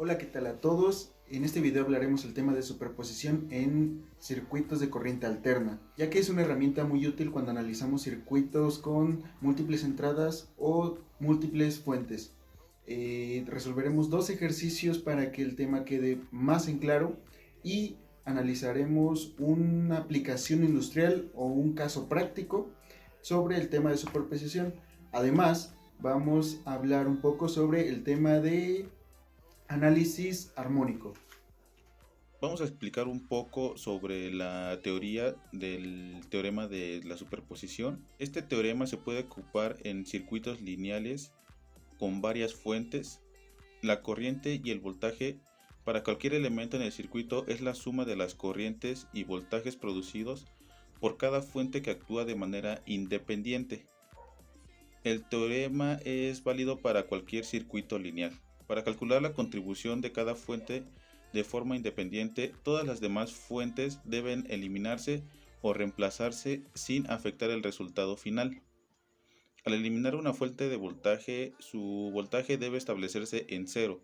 Hola, ¿qué tal a todos? En este video hablaremos el tema de superposición en circuitos de corriente alterna, ya que es una herramienta muy útil cuando analizamos circuitos con múltiples entradas o múltiples fuentes. Resolveremos dos ejercicios para que el tema quede más en claro y analizaremos una aplicación industrial o un caso práctico sobre el tema de superposición. Además, vamos a hablar un poco sobre el tema de análisis armónico. Vamos a explicar un poco sobre la teoría del teorema de la superposición. Este teorema se puede ocupar en circuitos lineales con varias fuentes. La corriente y el voltaje para cualquier elemento en el circuito es la suma de las corrientes y voltajes producidos por cada fuente que actúa de manera independiente. El teorema es válido para cualquier circuito lineal. Para calcular la contribución de cada fuente de forma independiente, todas las demás fuentes deben eliminarse o reemplazarse sin afectar el resultado final. Al eliminar una fuente de voltaje, su voltaje debe establecerse en cero,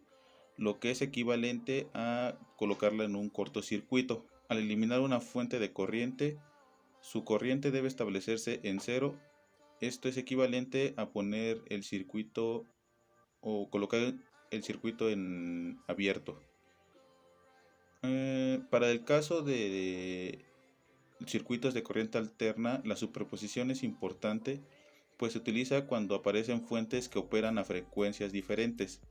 lo que es equivalente a colocarla en un cortocircuito. Al eliminar una fuente de corriente, su corriente debe establecerse en cero. Esto es equivalente a poner el circuito o colocar el circuito en abierto. Para el caso de circuitos de corriente alterna, la superposición es importante, pues se utiliza cuando aparecen fuentes que operan a frecuencias diferentes.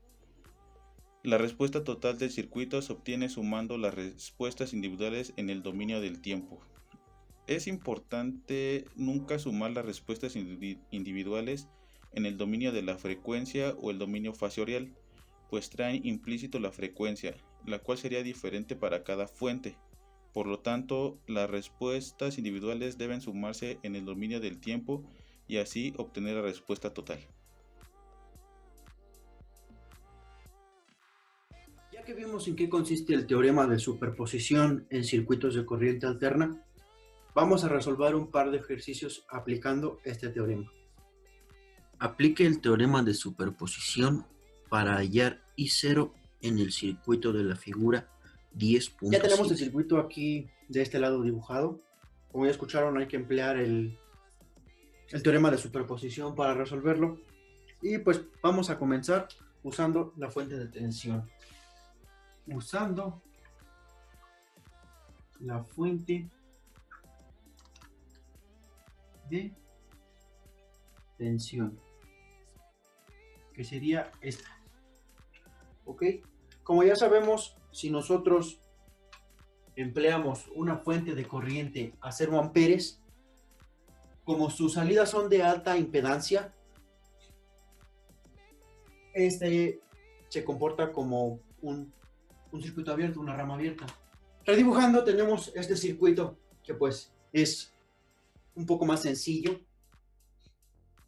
La respuesta total del circuito se obtiene sumando las respuestas individuales en el dominio del tiempo. Es importante nunca sumar las respuestas individuales en el dominio de la frecuencia o el dominio fasorial, pues traen implícito la frecuencia, la cual sería diferente para cada fuente. Por lo tanto, las respuestas individuales deben sumarse en el dominio del tiempo y así obtener la respuesta total. Ya que vimos en qué consiste el teorema de superposición en circuitos de corriente alterna, vamos a resolver un par de ejercicios aplicando este teorema. Aplique el teorema de superposición para hallar I0 en el circuito de la figura 10.5. Ya tenemos el circuito aquí de este lado dibujado. Como ya escucharon, hay que emplear el teorema de superposición para resolverlo. Y pues vamos a comenzar usando la fuente de tensión. Usando la fuente de tensión, que sería esta. ¿Ok? Como ya sabemos, si nosotros empleamos una fuente de corriente a 0 amperes, como sus salidas son de alta impedancia, este se comporta como un circuito abierto, una rama abierta. Redibujando tenemos este circuito que pues es un poco más sencillo.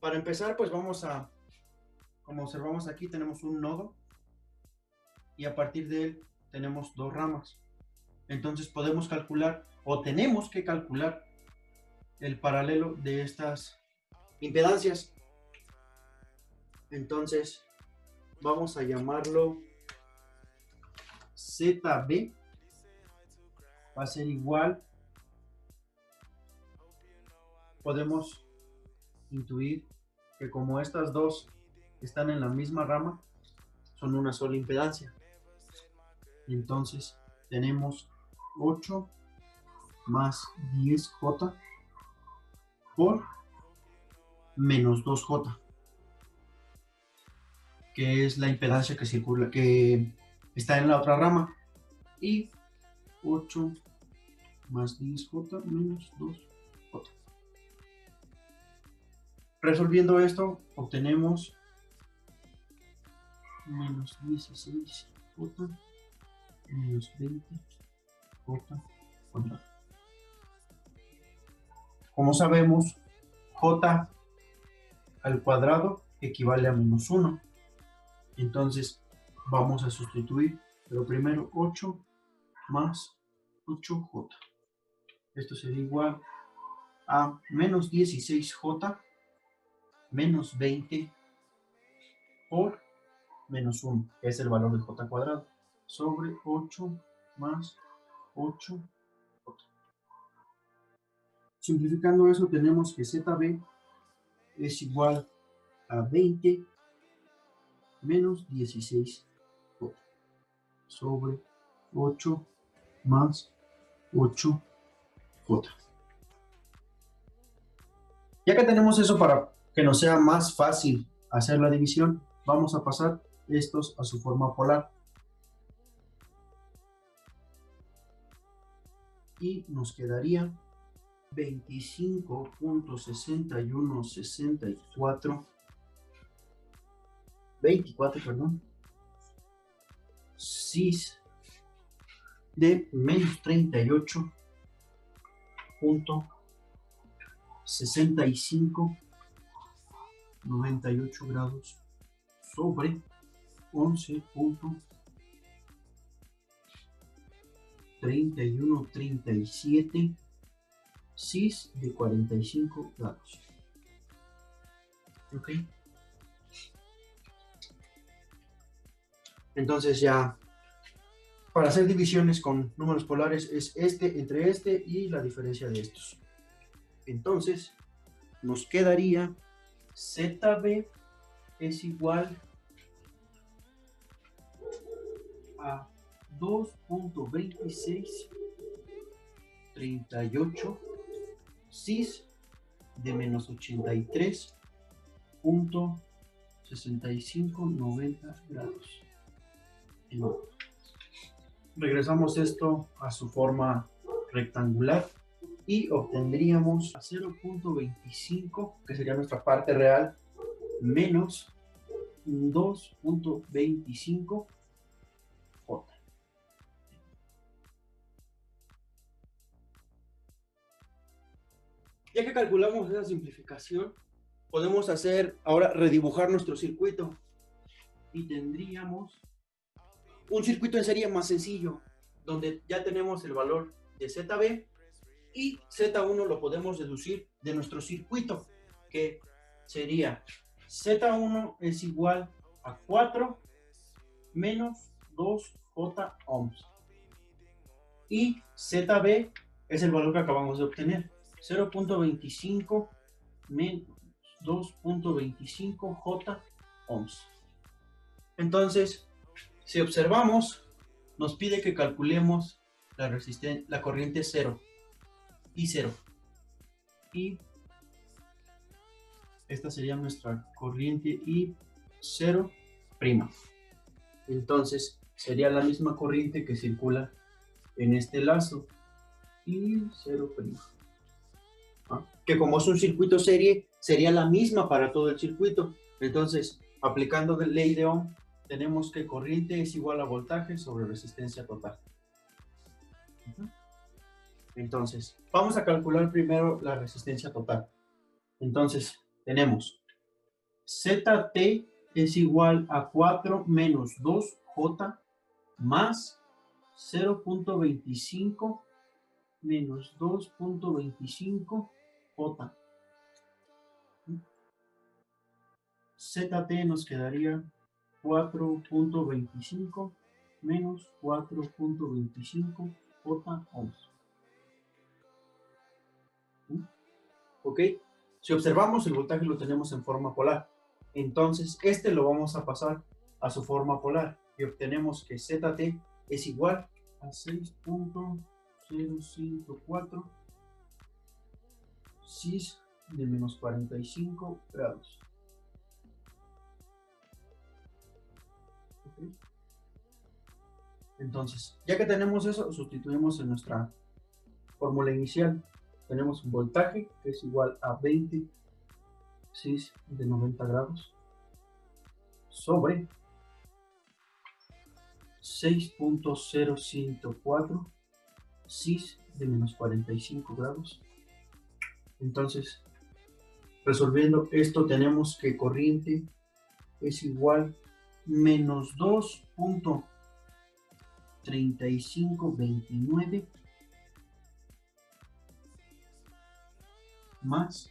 Para empezar, pues vamos a, como observamos aquí, tenemos un nodo y a partir de él tenemos dos ramas. Entonces podemos calcular o tenemos que calcular el paralelo de estas impedancias. Entonces vamos a llamarlo ZB, va a ser igual, podemos intuir que como estas dos están en la misma rama, son una sola impedancia. Entonces tenemos 8 más 10J por menos 2J, que es la impedancia que circula, que está en la otra rama, y 8 más 10J menos 2J. Resolviendo esto, obtenemos menos 16J menos 20J cuadrado. Como sabemos, J al cuadrado equivale a menos 1. Entonces vamos a sustituir, pero primero 8 más 8J. Esto sería igual a menos 16J menos 20 por menos 1, que es el valor de J cuadrado. sobre 8 más 8J. Simplificando eso, tenemos que ZB es igual a 20 menos 16J sobre 8 más 8J. Ya que tenemos eso, para que nos sea más fácil hacer la división, vamos a pasar estos a su forma polar. Y nos quedaría 25.6164 cis de menos 38.6598 grados sobre 11.3137 cis de 45 grados. Ok. Entonces ya, para hacer divisiones con números polares es este entre este y la diferencia de estos. Entonces nos quedaría ZB es igual a 2.2638 cis de menos 83.6590 grados. Regresamos esto a su forma rectangular y obtendríamos a 0.25, que sería nuestra parte real, menos 2.25J. Ya que calculamos esa simplificación, podemos ahora redibujar nuestro circuito y tendríamos un circuito en serie más sencillo, donde ya tenemos el valor de ZB y Z1 lo podemos deducir de nuestro circuito, que sería Z1 es igual a 4 menos 2J ohms. Y ZB es el valor que acabamos de obtener, 0.25 menos 2.25J ohms. Entonces, si observamos, nos pide que calculemos la corriente 0 y 0. Y esta sería nuestra corriente I0'. Entonces, sería la misma corriente que circula en este lazo, I0'. Que como es un circuito serie, sería la misma para todo el circuito. Entonces, aplicando la ley de Ohm, tenemos que corriente es igual a voltaje sobre resistencia total. Entonces, vamos a calcular primero la resistencia total. Entonces, tenemos ZT es igual a 4 menos 2J más 0.25 menos 2.25J. ZT nos quedaría 4.25 menos 4.25 J ohms. Ok, si observamos, el voltaje lo tenemos en forma polar. Entonces, este lo vamos a pasar a su forma polar y obtenemos que ZT es igual a 6.054 cis de menos 45 grados. Okay. Entonces, ya que tenemos eso, sustituimos en nuestra fórmula inicial. Tenemos un voltaje que es igual a 20 cis de 90 grados sobre 6.054 cis de menos 45 grados. Entonces, resolviendo esto, tenemos que corriente es igual menos 2.3529 más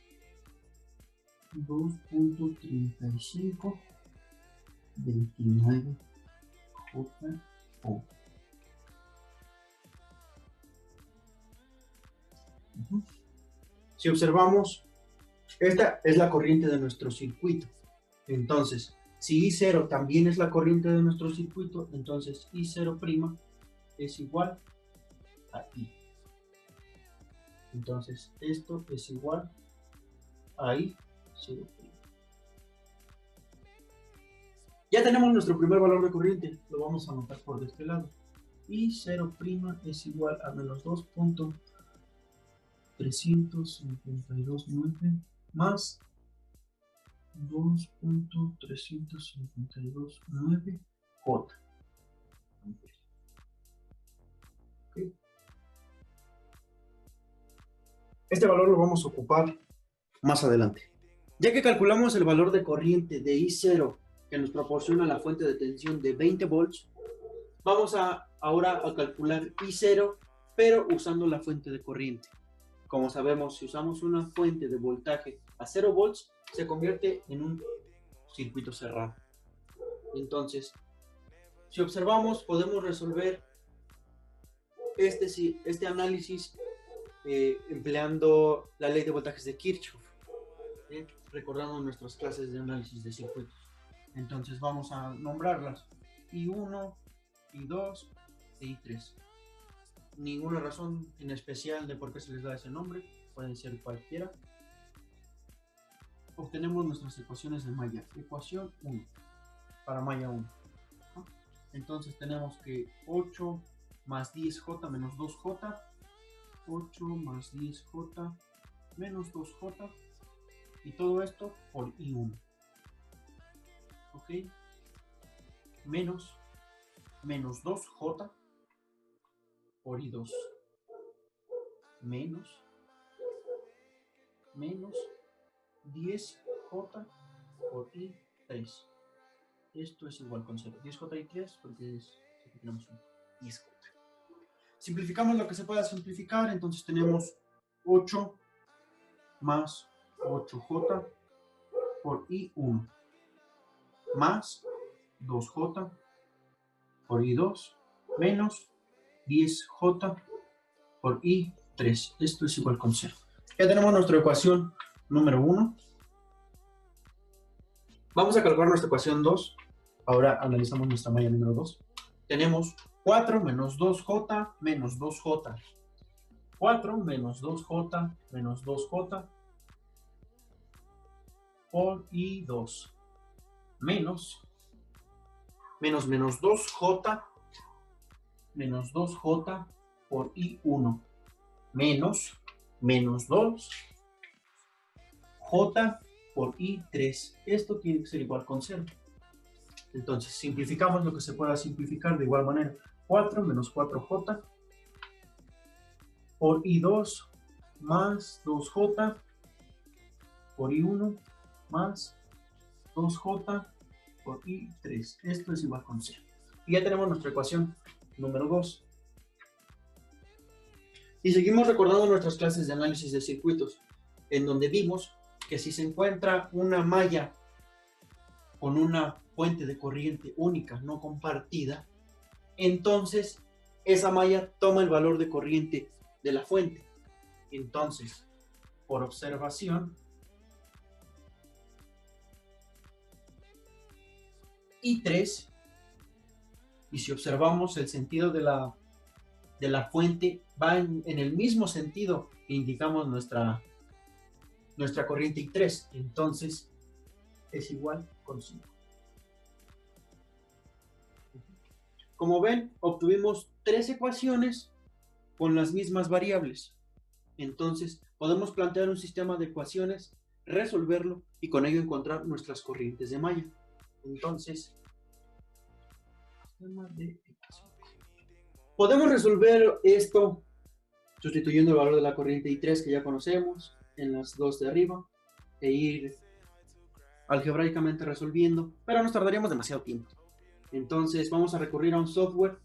2.3529 J O. Si observamos, esta es la corriente de nuestro circuito. Entonces, si I0 también es la corriente de nuestro circuito, entonces I0' es igual a I. Entonces, esto es igual a I0'. Ya tenemos nuestro primer valor de corriente, lo vamos a anotar por de este lado. I0' es igual a menos 2.352.9 más 2.352.9 J. ¿Okay? Este valor lo vamos a ocupar más adelante. Ya que calculamos el valor de corriente de I0 que nos proporciona la fuente de tensión de 20 volts, vamos ahora a calcular I0, pero usando la fuente de corriente. Como sabemos, si usamos una fuente de voltaje a 0 volts, se convierte en un circuito cerrado. Entonces, si observamos, podemos resolver este análisis empleando la ley de voltajes de Kirchhoff, recordando nuestras clases de análisis de circuitos. Entonces vamos a nombrarlas I1, I2 e I3. Ninguna razón en especial de por qué se les da ese nombre, pueden ser cualquiera. Obtenemos nuestras ecuaciones de malla. Ecuación 1 para malla 1. Entonces tenemos que 8 más 10J menos 2J, 8 más 10J menos 2J, y todo esto por I1. ¿Ok? Menos 2J por I2. Menos 10J por I3. Esto es igual con 0. 10J y 3 porque aquí tenemos un 10J. Simplificamos lo que se pueda simplificar, entonces tenemos 8 más 8J por I1 más 2J por I2 menos 10J por I3. Esto es igual con 0. Ya tenemos nuestra ecuación número 1. Vamos a calcular nuestra ecuación 2. Ahora analizamos nuestra malla número 2. Tenemos 4 menos 2J menos 2J. 4 menos 2J menos 2J por I2 menos 2J menos 2J por I1 menos 2J por I3. Esto tiene que ser igual con 0. Entonces simplificamos lo que se pueda simplificar de igual manera. 4 menos 4J por I2 más 2J por I1 más 2J por I3. Esto es igual con 0. Y ya tenemos nuestra ecuación número 2. Y seguimos recordando nuestras clases de análisis de circuitos, en donde vimos que si se encuentra una malla con una fuente de corriente única, no compartida, entonces esa malla toma el valor de corriente de la fuente. Entonces, por observación, I3, y si observamos el sentido de la fuente, va en el mismo sentido que indicamos nuestra corriente I3, entonces es igual con 5. Como ven, obtuvimos 3 ecuaciones con las mismas variables. Entonces, podemos plantear un sistema de ecuaciones, resolverlo y con ello encontrar nuestras corrientes de malla. Entonces, sistema de ecuaciones. Podemos resolver esto sustituyendo el valor de la corriente I3 que ya conocemos en las dos de arriba e ir algebraicamente resolviendo, pero nos tardaríamos demasiado tiempo. Entonces vamos a recurrir a un software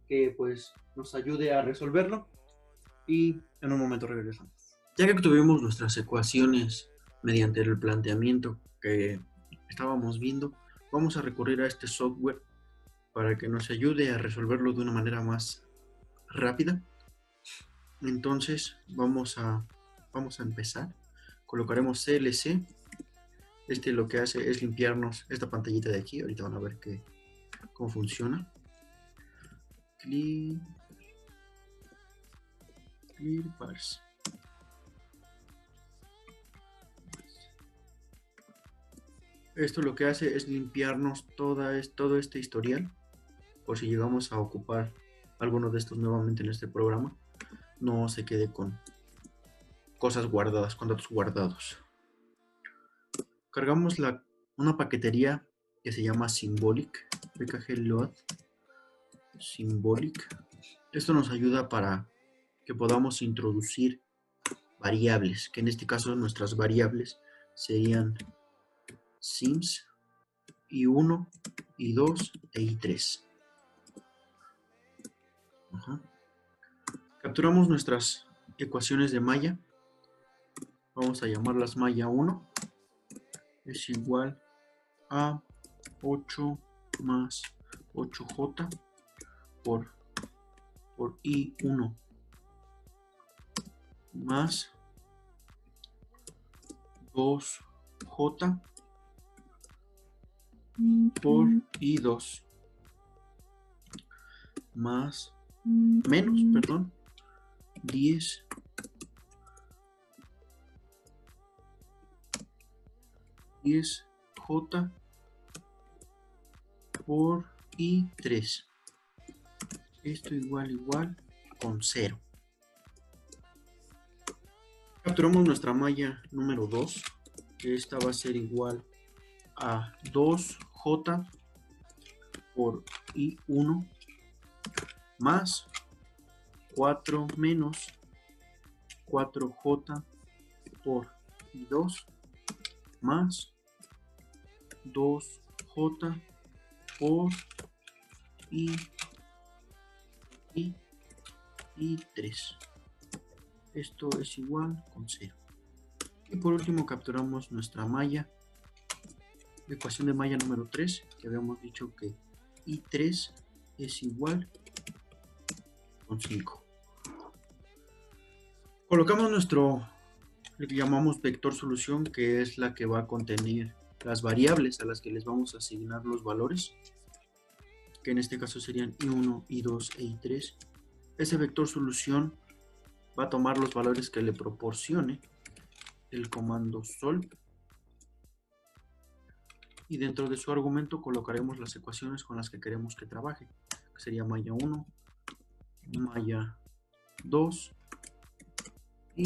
que pues nos ayude a resolverlo y en un momento regresamos. Ya que obtuvimos nuestras ecuaciones mediante el planteamiento que estábamos viendo, vamos a recurrir a este software para que nos ayude a resolverlo de una manera más rápida. Entonces vamos a empezar. Colocaremos CLC. Lo que hace es limpiarnos esta pantallita de aquí. Ahorita van a ver cómo funciona. Clear parse. Esto lo que hace es limpiarnos todo este historial, por si llegamos a ocupar alguno de estos nuevamente en este programa, no se quede con cosas guardadas, con datos guardados. Cargamos una paquetería que se llama Symbolic, pkg load Symbolic. Esto nos ayuda para que podamos introducir variables, que en este caso nuestras variables serían sims, i1, i2 e i3. Capturamos nuestras ecuaciones de malla. Vamos a llamarlas malla 1. Es igual a 8 más 8j por i1 más 2j por i2 más menos, 10j por i3. Esto igual con 0. Capturamos nuestra malla número 2, que esta va a ser igual a 2j por i1 más 4 menos 4j por i2 más 2j por i3. Esto es igual con 0. Y por último capturamos nuestra malla, ecuación de malla número 3, que habíamos dicho que i3 es igual con 5. Colocamos lo que llamamos vector solución, que es la que va a contener las variables a las que les vamos a asignar los valores, que en este caso serían i1, i2 e i3. Ese vector solución va a tomar los valores que le proporcione el comando solve, y dentro de su argumento colocaremos las ecuaciones con las que queremos que trabaje, que sería malla 1, malla 2 y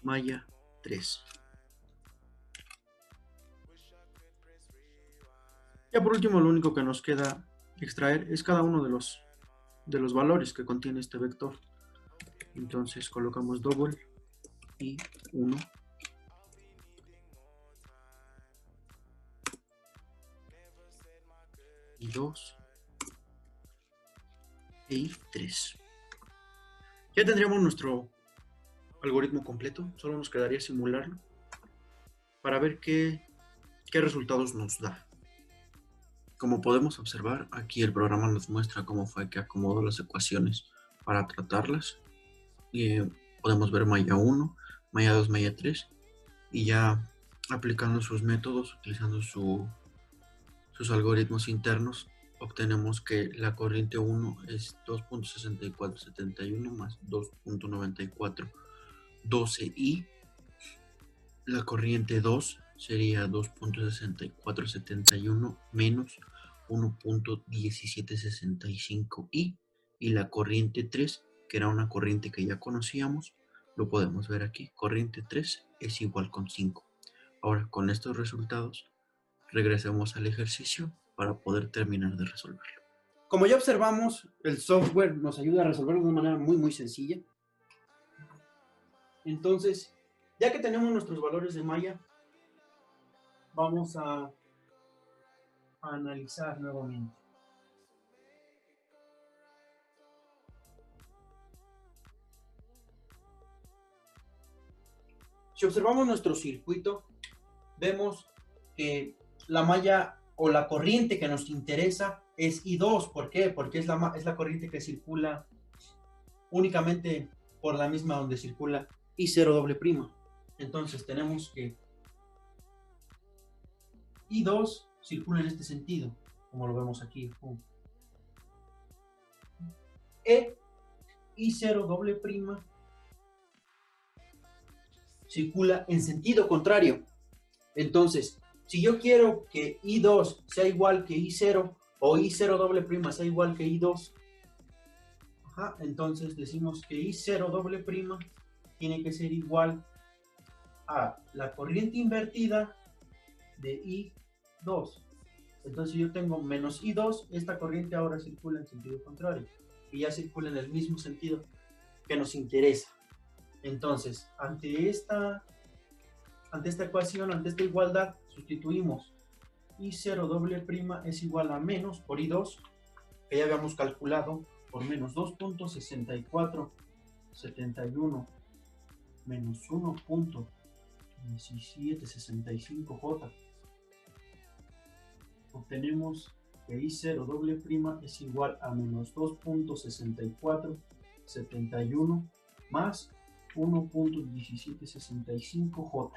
malla 3. Ya por último, lo único que nos queda extraer es cada uno de los valores que contiene este vector. Entonces colocamos double y 1, y 2 y 3. Ya tendríamos nuestro algoritmo completo, solo nos quedaría simularlo para ver qué resultados nos da. Como podemos observar, aquí el programa nos muestra cómo fue que acomodó las ecuaciones para tratarlas. Podemos ver malla 1, malla 2, malla 3, y ya aplicando sus métodos, utilizando sus algoritmos internos, obtenemos que la corriente 1 es 2.6471 más 2.9412i. La corriente 2 sería 2.6471 menos 1.1765i. Y la corriente 3, que era una corriente que ya conocíamos, lo podemos ver aquí. Corriente 3 es igual con 5. Ahora, con estos resultados, regresemos al ejercicio para poder terminar de resolverlo. Como ya observamos, el software nos ayuda a resolverlo de una manera muy sencilla. Entonces, ya que tenemos nuestros valores de malla, vamos a analizar nuevamente. Si observamos nuestro circuito, vemos que la malla o la corriente que nos interesa es I2. ¿Por qué? Porque es la corriente que circula únicamente por la misma donde circula I0 doble prima. Entonces tenemos que I2 circula en este sentido, como lo vemos aquí. I0 doble prima circula en sentido contrario. Entonces, si yo quiero que I2 sea igual que I0 o I0 doble prima sea igual que I2, entonces decimos que I0 doble prima tiene que ser igual a la corriente invertida de I2. Entonces yo tengo menos I2, esta corriente ahora circula en sentido contrario, y ya circula en el mismo sentido que nos interesa. Entonces, ante esta ecuación, ante esta igualdad, sustituimos I0 doble prima es igual a menos por I2, que ya habíamos calculado, por menos 2.6471 menos 1.1765J. Obtenemos que I0 doble prima es igual a menos 2.6471 más 1.1765J.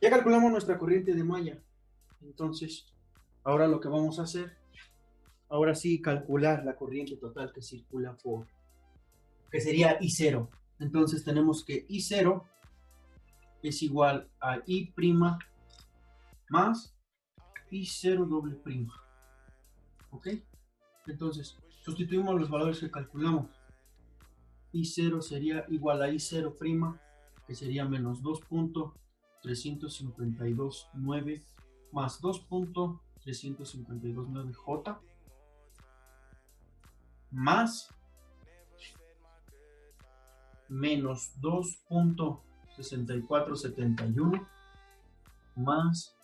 Ya calculamos nuestra corriente de malla. Entonces, ahora lo que vamos a hacer, ahora sí calcular la corriente total que circula que sería I0. Entonces tenemos que I0 es igual a I' más I0 doble prima. ¿Ok? Entonces, sustituimos los valores que calculamos. I0 sería igual a I0', que sería menos 2.3529 más 2.3529J más menos 2.6471 más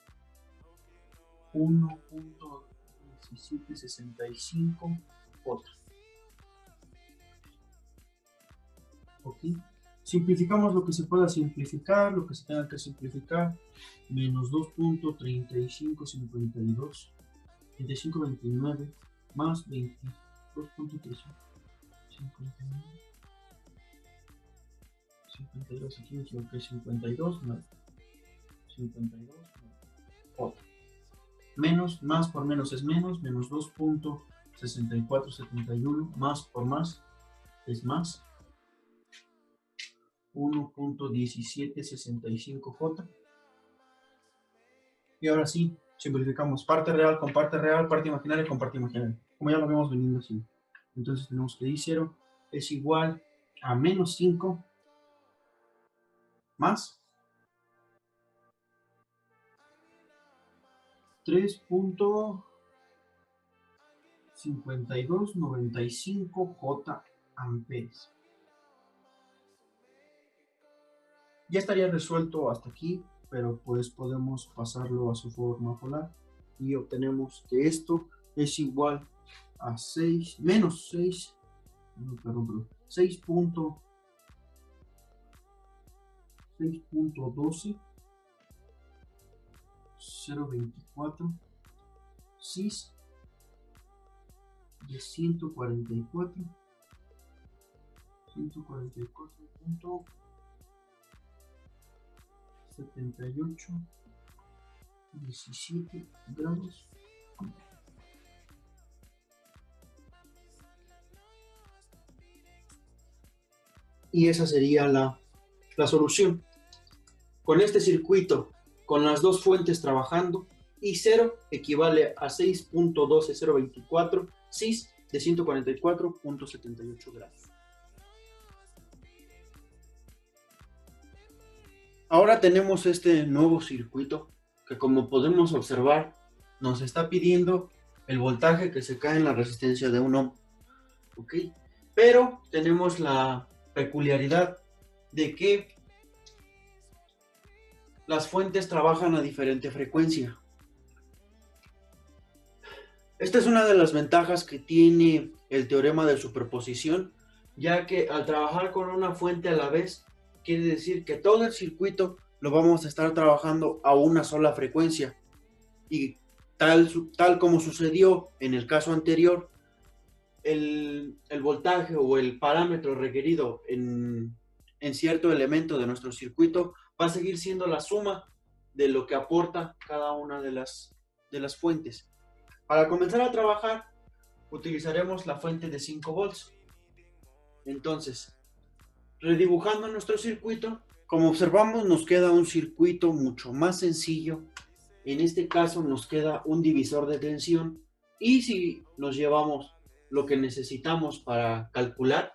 1.1765J. Ok. Simplificamos lo que se pueda simplificar, lo que se tenga que simplificar. Menos 2.3529 más 22.359. 52, aquí me equivoqué, 52, 9. 52, 9. Menos, más por menos es menos 2.6471, más por más es más 1.1765J. Y ahora sí, simplificamos parte real, parte imaginaria con parte imaginaria, como ya lo habíamos venido así. Entonces tenemos que I0 es igual a menos 5 más 3.5295J amperes. Ya estaría resuelto hasta aquí, pero pues podemos pasarlo a su forma polar y obtenemos que esto es igual a 6, menos 6, no, perdón, 6.12 024 cis de 144.7817 grados. Y esa sería la solución. Con este circuito, con las dos fuentes trabajando, I0 equivale a 6.12024 cis de 144.78 grados. Ahora tenemos este nuevo circuito que, como podemos observar, nos está pidiendo el voltaje que se cae en la resistencia de 1 ohm. ¿Ok? Pero tenemos la peculiaridad de que las fuentes trabajan a diferente frecuencia. Esta es una de las ventajas que tiene el teorema de superposición, ya que al trabajar con una fuente a la vez, quiere decir que todo el circuito lo vamos a estar trabajando a una sola frecuencia. Y tal como sucedió en el caso anterior, el voltaje o el parámetro requerido en cierto elemento de nuestro circuito va a seguir siendo la suma de lo que aporta cada una de las fuentes. Para comenzar a trabajar, utilizaremos la fuente de 5 volts. Entonces, redibujando nuestro circuito, como observamos, nos queda un circuito mucho más sencillo. En este caso nos queda un divisor de tensión, y si nos llevamos lo que necesitamos para calcular,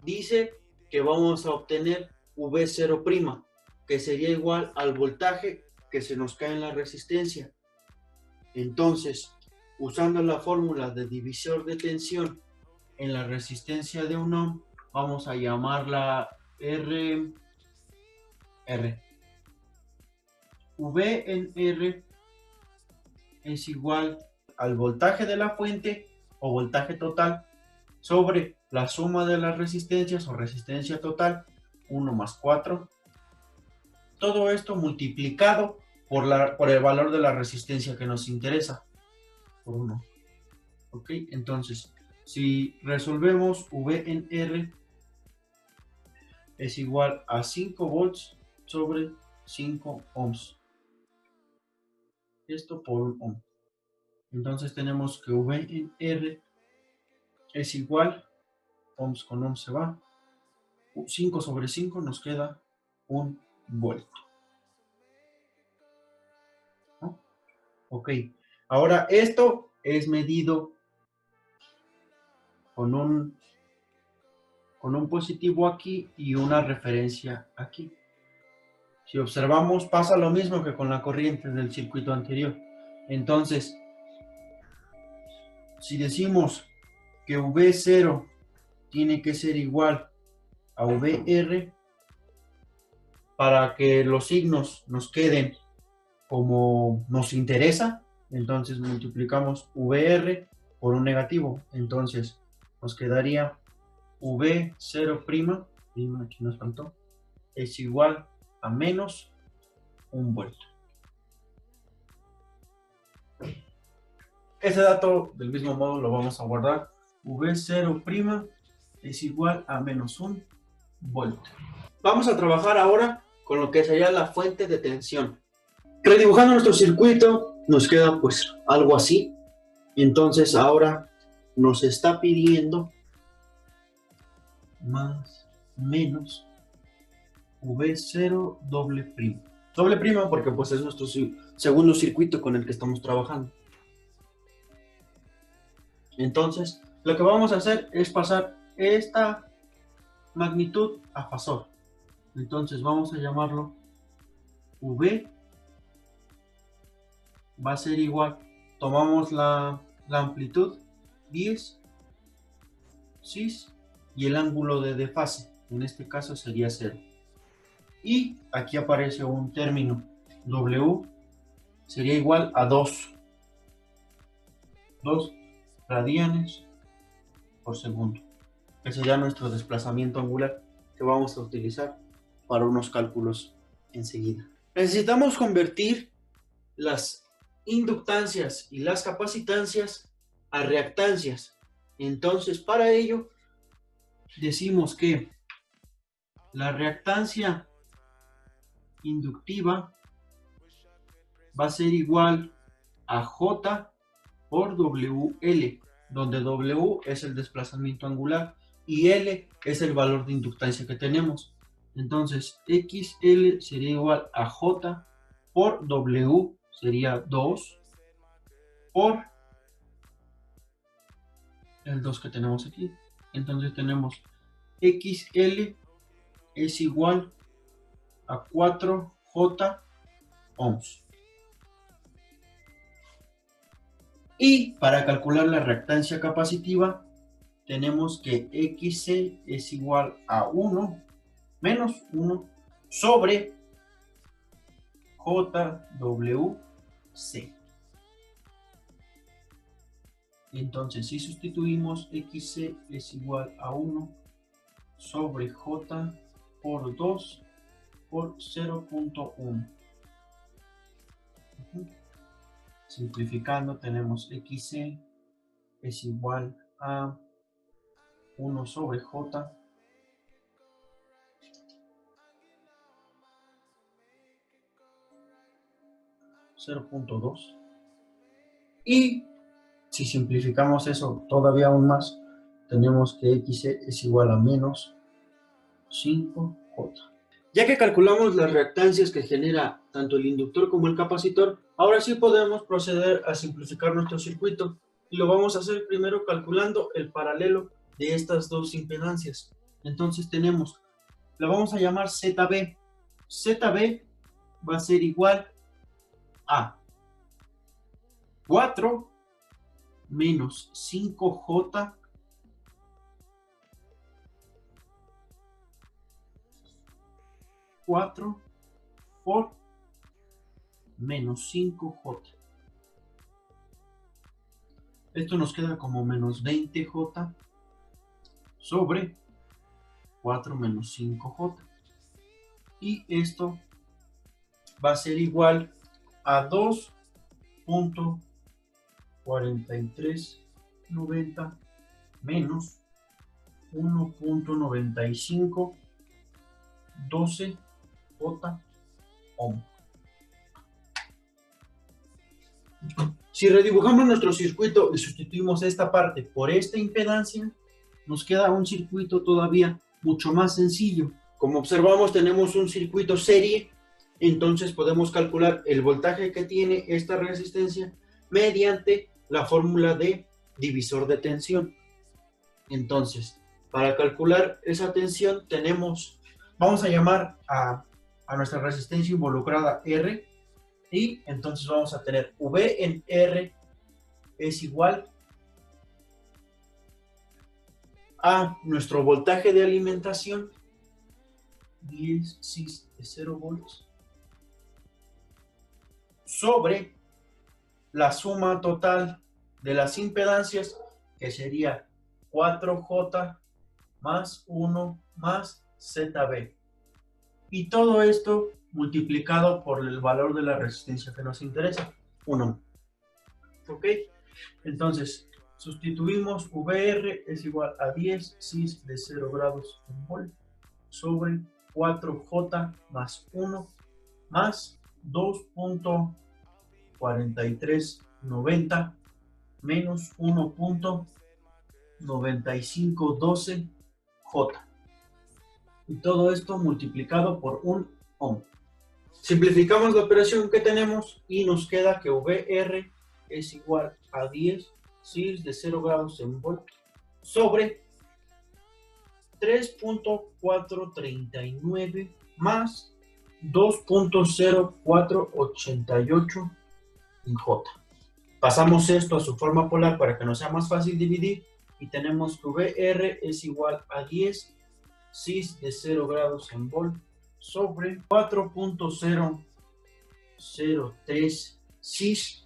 dice que vamos a obtener V0', que sería igual al voltaje que se nos cae en la resistencia. Entonces, usando la fórmula de divisor de tensión en la resistencia de 1 ohm, vamos a llamarla R. V en R es igual al voltaje de la fuente o voltaje total sobre la suma de las resistencias o resistencia total, 1 más 4. Todo esto multiplicado por el valor de la resistencia que nos interesa, por 1. ¿Ok? Entonces, si resolvemos V en R es igual a 5 volts sobre 5 ohms. Esto por 1 ohm. Entonces tenemos que V en R es igual, ohms con ohms se va, 5 sobre 5 nos queda 1 voltio. ¿No? Ok, ahora esto es medido con un positivo aquí y una referencia aquí. Si observamos, pasa lo mismo que con la corriente del circuito anterior. Entonces, si decimos que V0 tiene que ser igual a VR, para que los signos nos queden como nos interesa, entonces multiplicamos VR por un negativo. Entonces, nos quedaría V0', aquí nos faltó, es igual a menos 1 voltio. Ese dato del mismo modo lo vamos a guardar. V0' es igual a menos 1 voltio. Vamos a trabajar ahora con lo que sería la fuente de tensión. Redibujando nuestro circuito nos queda pues algo así. Entonces ahora nos está pidiendo más menos V0 doble prima. Doble prima porque pues es nuestro segundo circuito con el que estamos trabajando. Entonces, lo que vamos a hacer es pasar esta magnitud a fasor. Entonces vamos a llamarlo V. Va a ser igual, tomamos la amplitud 10, cis, y el ángulo de desfase, en este caso sería 0. Y aquí aparece un término, W sería igual a 2 radianes por segundo, que sería nuestro desplazamiento angular que vamos a utilizar para unos cálculos enseguida. Necesitamos convertir las inductancias y las capacitancias a reactancias. Entonces, para ello, decimos que la reactancia inductiva va a ser igual a J por WL, donde W es el desplazamiento angular y L es el valor de inductancia que tenemos. Entonces, XL sería igual a J por W, sería 2 por el 2 que tenemos aquí. Entonces tenemos XL es igual a 4J ohms. Y para calcular la reactancia capacitiva tenemos que XC es igual a 1 menos 1 sobre JWC. Entonces, si sustituimos XC es igual a 1 sobre J por 2 por 0.1. Simplificando tenemos XC es igual a 1 sobre J 0.2. Y si simplificamos eso todavía aún más, tenemos que XC es igual a menos 5J. Ya que calculamos las reactancias que genera tanto el inductor como el capacitor, ahora sí podemos proceder a simplificar nuestro circuito y lo vamos a hacer primero calculando el paralelo de estas dos impedancias. Entonces tenemos, la vamos a llamar ZB. ZB va a ser igual a 4 menos 5J por menos 5J. Esto nos queda como menos 20J sobre 4 menos 5J. Y esto va a ser igual a 2.4390 menos 1.95 12 J ohm. Si redibujamos nuestro circuito y sustituimos esta parte por esta impedancia, nos queda un circuito todavía mucho más sencillo. Como observamos, tenemos un circuito serie, entonces podemos calcular el voltaje que tiene esta resistencia mediante la fórmula de divisor de tensión. Entonces, para calcular esa tensión vamos a llamar a nuestra resistencia involucrada R, y entonces vamos a tener V en R es igual a nuestro voltaje de alimentación, 10 cis de 0 volts, sobre la suma total de las impedancias, que sería 4J más 1 más ZB. Y todo esto multiplicado por el valor de la resistencia que nos interesa, 1. ¿Ok? Entonces, sustituimos VR es igual a 10 cis de 0 grados en volt sobre 4J más 1 más 2.4390 menos 1.9512 J. Y todo esto multiplicado por 1 ohm. Simplificamos la operación que tenemos y nos queda que VR es igual a 10 cis de 0 grados en volt sobre 3.439 más 2.0488 en J. Pasamos esto a su forma polar para que nos sea más fácil dividir y tenemos que VR es igual a 10 cis de 0 grados en volt sobre 4.003 cis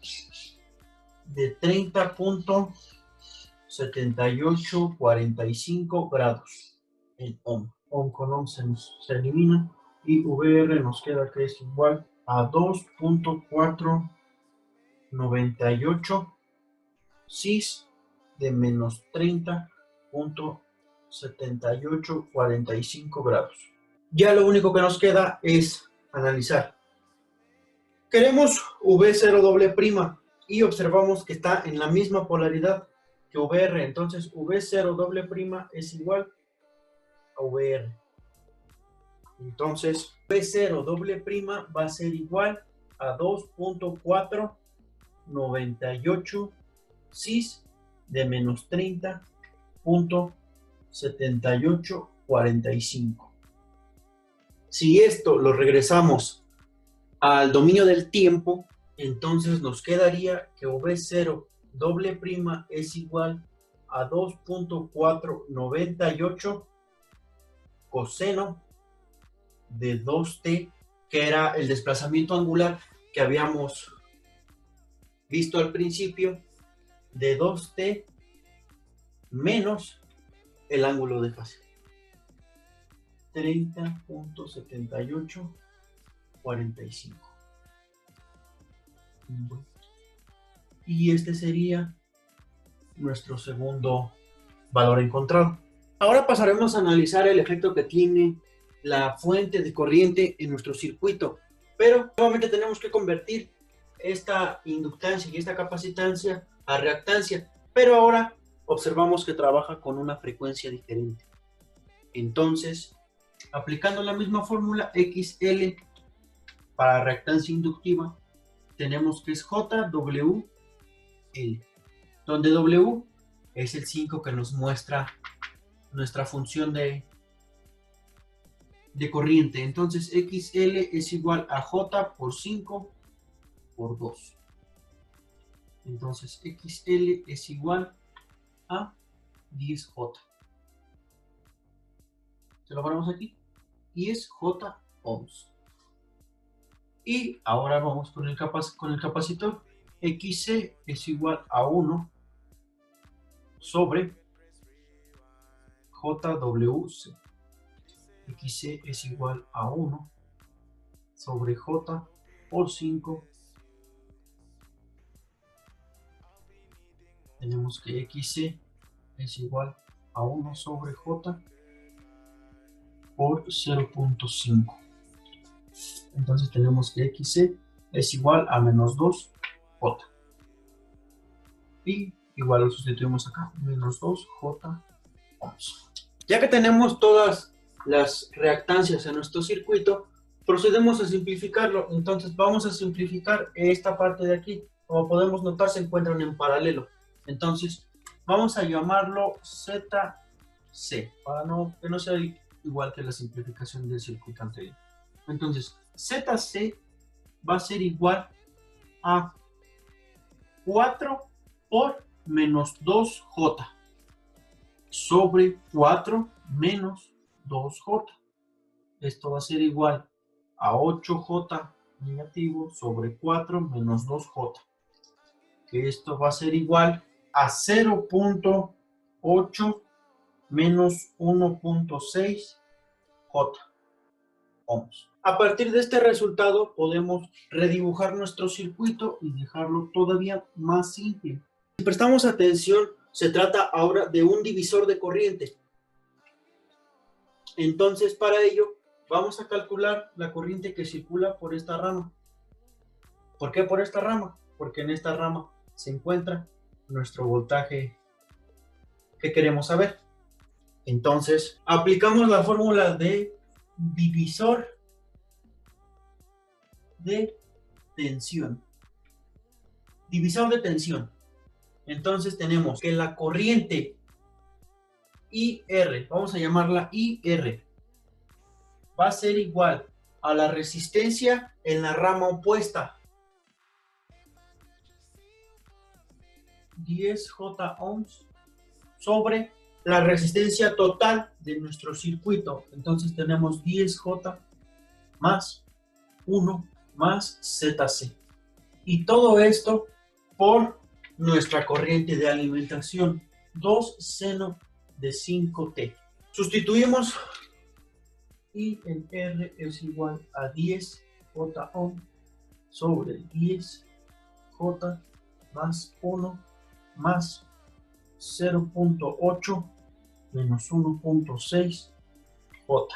de 30.7845 grados en ohm. Ohm con ohm se elimina y VR nos queda que es igual a 2.498 cis de menos 30.7845 grados. Ya lo único que nos queda es analizar. Queremos V0 doble prima y observamos que está en la misma polaridad que VR. Entonces V0 doble prima es igual a VR. Entonces V0 doble prima va a ser igual a 2.498 cis de menos 30.7845. Si esto lo regresamos al dominio del tiempo, entonces nos quedaría que V0 doble prima es igual a 2.498 coseno de 2t, que era el desplazamiento angular que habíamos visto al principio, de 2t menos el ángulo de fase. 30.7845. y este sería nuestro segundo valor encontrado. Ahora pasaremos a analizar el efecto que tiene la fuente de corriente en nuestro circuito, pero nuevamente tenemos que convertir esta inductancia y esta capacitancia a reactancia, pero ahora observamos que trabaja con una frecuencia diferente. Entonces, aplicando la misma fórmula XL para reactancia inductiva, tenemos que es JWL, donde W es el 5 que nos muestra nuestra función de corriente. Entonces XL es igual a J por 5 por 2. Entonces XL es igual a 10J. Se lo ponemos aquí. 10J ohms. Y ahora vamos con el capacitor. XC es igual a 1 sobre JWC. XC es igual a 1 sobre J por 5. Tenemos que XC es igual a 1 sobre J por 0.5. Entonces tenemos que XC es igual a menos 2J. Y igual lo sustituimos acá, menos 2J ohms. Ya que tenemos todas las reactancias en nuestro circuito, procedemos a simplificarlo. Entonces vamos a simplificar esta parte de aquí. Como podemos notar, se encuentran en paralelo. Entonces vamos a llamarlo ZC, para que no sea igual que la simplificación del circuito anterior. Entonces ZC va a ser igual a 4 por menos 2J sobre 4 menos 2J. Esto va a ser igual a 8J negativo sobre 4 menos 2J. Que esto va a ser igual a 0.8 menos 1.6 J ohms. A partir de este resultado podemos redibujar nuestro circuito y dejarlo todavía más simple. Si prestamos atención, se trata ahora de un divisor de corriente. Entonces, para ello, vamos a calcular la corriente que circula por esta rama. ¿Por qué por esta rama? Porque en esta rama se encuentra nuestro voltaje que queremos saber. Entonces, aplicamos la fórmula de divisor de tensión. Divisor de tensión. Entonces tenemos que la corriente IR, vamos a llamarla IR, va a ser igual a la resistencia en la rama opuesta. 10J ohms sobre la resistencia total de nuestro circuito. Entonces tenemos 10J más 1 más ZC. Y todo esto por nuestra corriente de alimentación, 2 seno de 5T. Sustituimos y el R es igual a 10J ohm sobre 10J más 1 más 0.8 menos 1.6 J.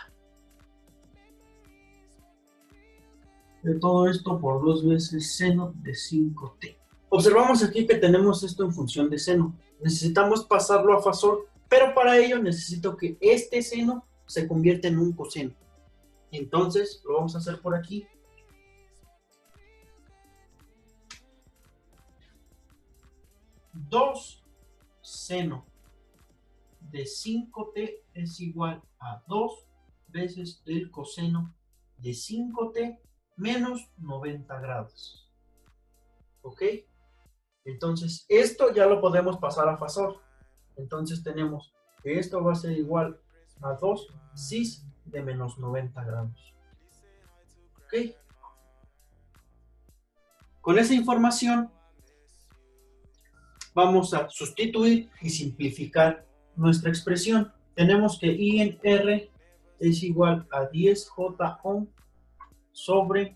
De todo esto por 2 veces seno de 5T. Observamos aquí que tenemos esto en función de seno. Necesitamos pasarlo a fasor, pero para ello necesito que este seno se convierta en un coseno. Entonces lo vamos a hacer por aquí. Dos seno de 5T es igual a 2 veces el coseno de 5T menos 90 grados. ¿Ok? Entonces, esto ya lo podemos pasar a fasor. Entonces tenemos que esto va a ser igual a 2 cis de menos 90 grados. ¿Ok? Con esa información vamos a sustituir y simplificar nuestra expresión. Tenemos que I en R es igual a 10J ohm sobre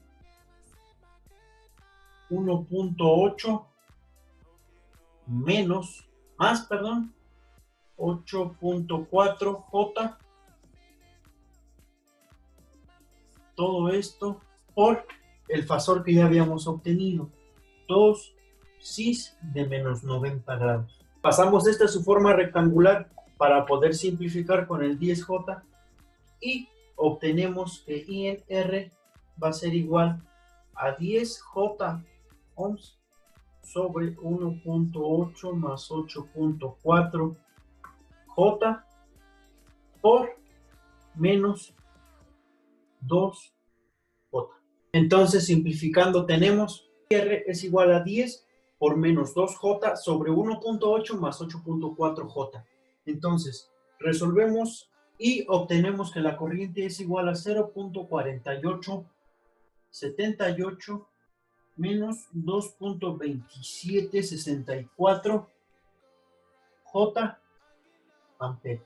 1.8 más 8.4 J, todo esto por el fasor que ya habíamos obtenido, 2 cis de menos 90 grados. Pasamos esta a su forma rectangular para poder simplificar con el 10J y obtenemos que I en R va a ser igual a 10J ohms sobre 1.8 más 8.4 J por menos 2J. Entonces, simplificando, tenemos R es igual a 10 por menos 2J sobre 1.8 más 8.4J. Entonces, resolvemos y obtenemos que la corriente es igual a 0.4878 menos 2.2764 J ampere.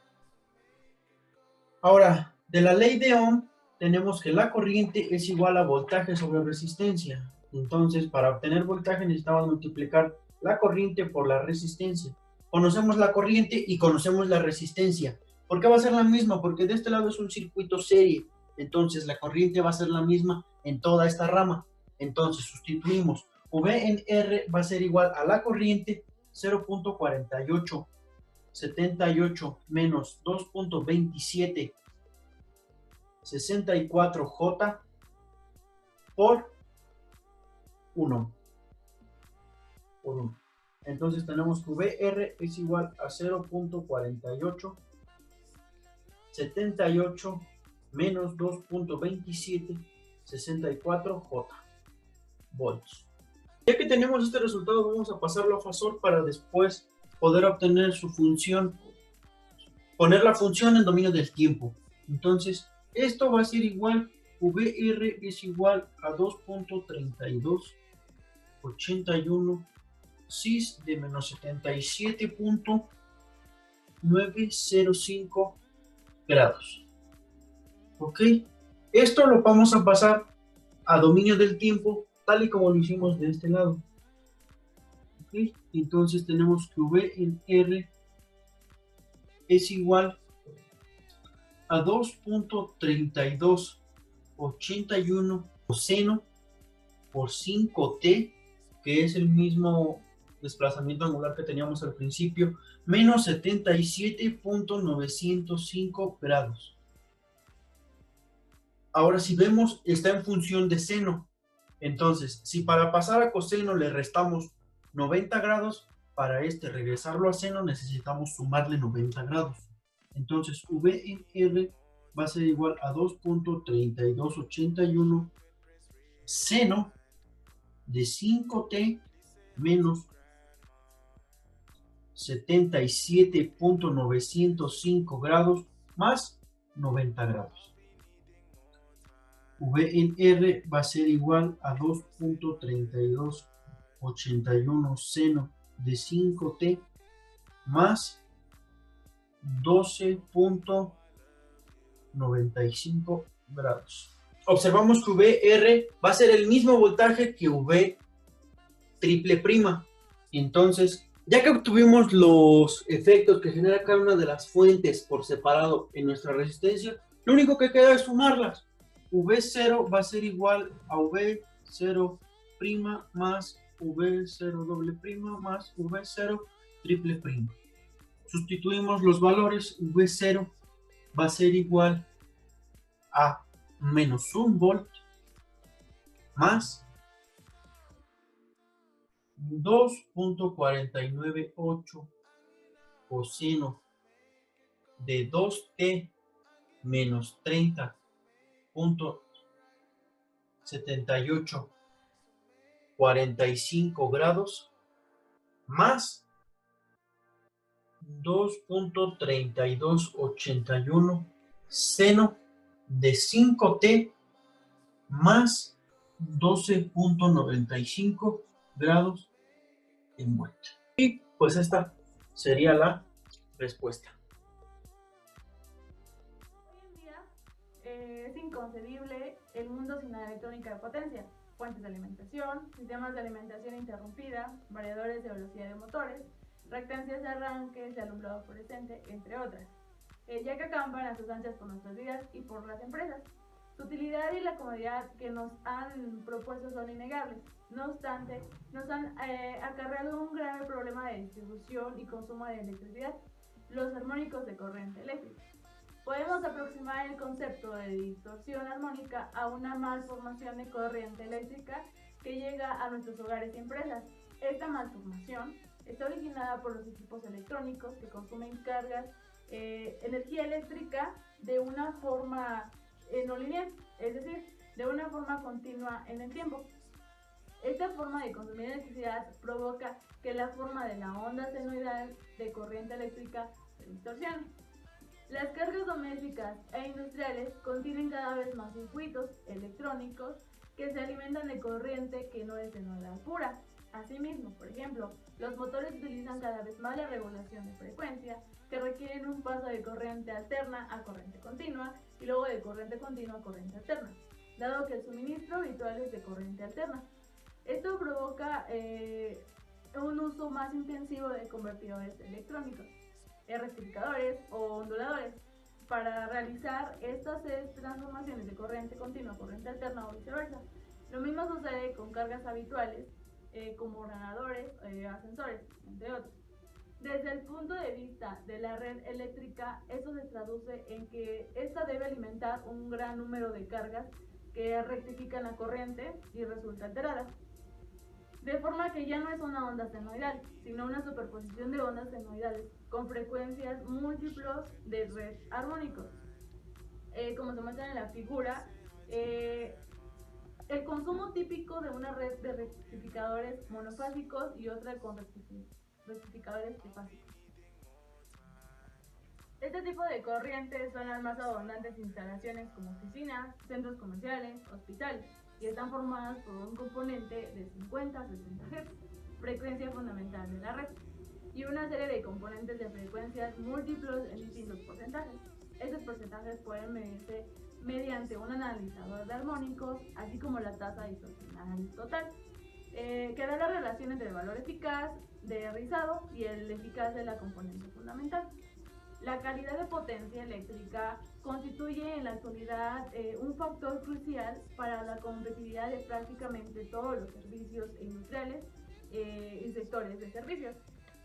Ahora, de la ley de Ohm, tenemos que la corriente es igual a voltaje sobre resistencia. Entonces, para obtener voltaje necesitamos multiplicar la corriente por la resistencia. Conocemos la corriente y conocemos la resistencia. ¿Por qué va a ser la misma? Porque de este lado es un circuito serie. Entonces, la corriente va a ser la misma en toda esta rama. Entonces, sustituimos. V en R va a ser igual a la corriente 0.4878 menos 2.2764J por 1. Entonces tenemos que VR es igual a 0.4878 menos 2.2764J volts. Ya que tenemos este resultado, vamos a pasarlo a fasor para después poder obtener su función, poner la función en dominio del tiempo. Entonces, esto va a ser igual, VR es igual a 2.3281 cis de menos 77.905 grados. ¿Ok? Esto lo vamos a pasar a dominio del tiempo, tal y como lo hicimos de este lado. ¿Ok? Entonces tenemos que V en R es igual a 2.3281 coseno por 5t, que es el mismo desplazamiento angular que teníamos al principio, menos 77.905 grados. Ahora, si vemos, está en función de seno. Entonces, si para pasar a coseno le restamos 90 grados, para regresarlo a seno necesitamos sumarle 90 grados. Entonces, V en R va a ser igual a 2.3281 seno de 5t menos 77.905 grados más 90 grados. V en R va a ser igual a 2.3281 seno de 5t más 12.95 grados. Observamos que VR va a ser el mismo voltaje que V triple prima. Entonces, ya que obtuvimos los efectos que genera cada una de las fuentes por separado en nuestra resistencia, lo único que queda es sumarlas. V0 va a ser igual a V0' más V0 doble prima más V0 triple prima. Sustituimos los valores. V0 va a ser igual a menos 1 volt más 2.498 coseno de 2t menos 30.7845 grados más 2.3281 seno de 5t más 12.95 grados en vuelta. Y pues esta sería la respuesta. Hoy en día es inconcebible el mundo sin la electrónica de potencia. fuentes de alimentación, sistemas de alimentación interrumpida, variadores de velocidad de motores, reactancias de arranques, de alumbrado fluorescente, entre otras, ya que acampan a sus anchas por nuestras vidas y por las empresas. Su utilidad y la comodidad que nos han propuesto son innegables. No obstante, nos han acarreado un grave problema de distribución y consumo de electricidad, los armónicos de corriente eléctrica. Podemos aproximar el concepto de distorsión armónica a una malformación de corriente eléctrica que llega a nuestros hogares y empresas. Esta malformación está originada por los equipos electrónicos que consumen cargas, energía eléctrica de una forma no lineal, es decir, de una forma continua en el tiempo. Esta forma de consumir electricidad provoca que la forma de la onda senoidal de corriente eléctrica se distorsione. Las cargas domésticas e industriales contienen cada vez más circuitos electrónicos que se alimentan de corriente que no es senoidal pura. Asimismo, por ejemplo, los motores utilizan cada vez más la regulación de frecuencia, que requieren un paso de corriente alterna a corriente continua y luego de corriente continua a corriente alterna, dado que el suministro habitual es de corriente alterna. Esto provoca un uso más intensivo de convertidores electrónicos, rectificadores o onduladores, para realizar estas transformaciones de corriente continua a corriente alterna o viceversa. Lo mismo sucede con cargas habituales, como ordenadores, ascensores, entre otros. Desde el punto de vista de la red eléctrica, eso se traduce en que esta debe alimentar un gran número de cargas que rectifican la corriente y resulta alterada. De forma que ya no es una onda senoidal, sino una superposición de ondas senoidales con frecuencias múltiples de red armónicos. Como se muestra en la figura, el consumo típico de una red de rectificadores monofásicos y otra con rectificadores trifásicos. Este tipo de corrientes son las más abundantes en instalaciones como oficinas, centros comerciales, hospitales, y están formadas por un componente de 50 a 60 Hz, frecuencia fundamental de la red, y una serie de componentes de frecuencias múltiplos en distintos porcentajes. Estos porcentajes pueden medirse mediante un analizador de armónicos, así como la tasa distorsional total, que da la relación entre el valor eficaz de rizado y el eficaz de la componente fundamental. La calidad de potencia eléctrica constituye en la actualidad un factor crucial para la competitividad de prácticamente todos los servicios industriales y sectores de servicios.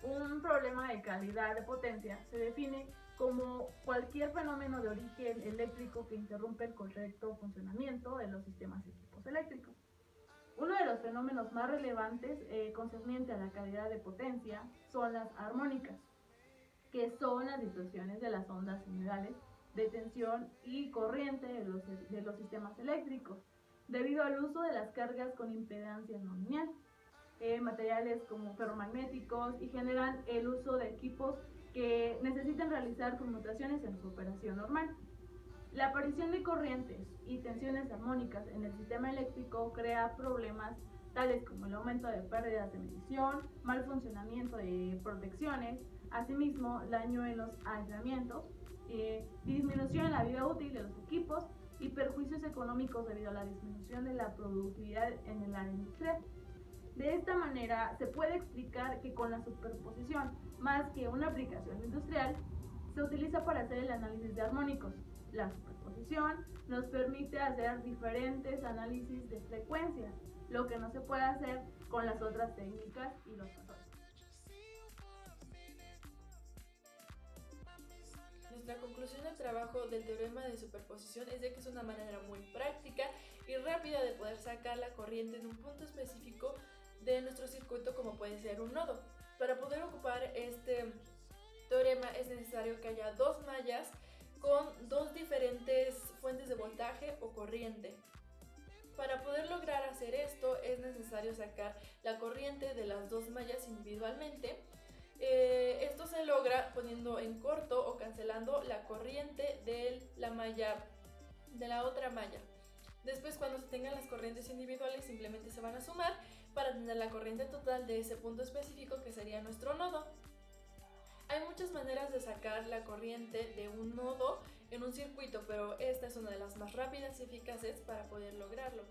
Un problema de calidad de potencia se define como cualquier fenómeno de origen eléctrico que interrumpe el correcto funcionamiento de los sistemas y equipos eléctricos. Uno de los fenómenos más relevantes concerniente a la calidad de potencia son las armónicas, que son las distorsiones de las ondas senoidales de tensión y corriente de los sistemas eléctricos, debido al uso de las cargas con impedancia no lineal, materiales como ferromagnéticos, y generan el uso de equipos que necesitan realizar conmutaciones en su operación normal. La aparición de corrientes y tensiones armónicas en el sistema eléctrico crea problemas tales como el aumento de pérdidas de medición, mal funcionamiento de protecciones, asimismo daño en los aislamientos, disminución en la vida útil de los equipos y perjuicios económicos debido a la disminución de la productividad en el área industrial. De esta manera se puede explicar que con la superposición, más que una aplicación industrial, se utiliza para hacer el análisis de armónicos. La superposición nos permite hacer diferentes análisis de frecuencias, lo que no se puede hacer con las otras técnicas y los patrones. Nuestra conclusión del trabajo del teorema de superposición es de que es una manera muy práctica y rápida de poder sacar la corriente en un punto específico de nuestro circuito, como puede ser un nodo. Para poder ocupar este teorema es necesario que haya dos mallas con dos diferentes fuentes de voltaje o corriente. Para poder lograr hacer esto es necesario sacar la corriente de las dos mallas individualmente. Esto se logra poniendo en corto o cancelando la corriente de la malla de la otra malla. Después, cuando se tengan las corrientes individuales, simplemente se van a sumar para tener la corriente total de ese punto específico, que sería nuestro nodo. Hay muchas maneras de sacar la corriente de un nodo en un circuito, pero esta es una de las más rápidas y eficaces para poder lograrlo.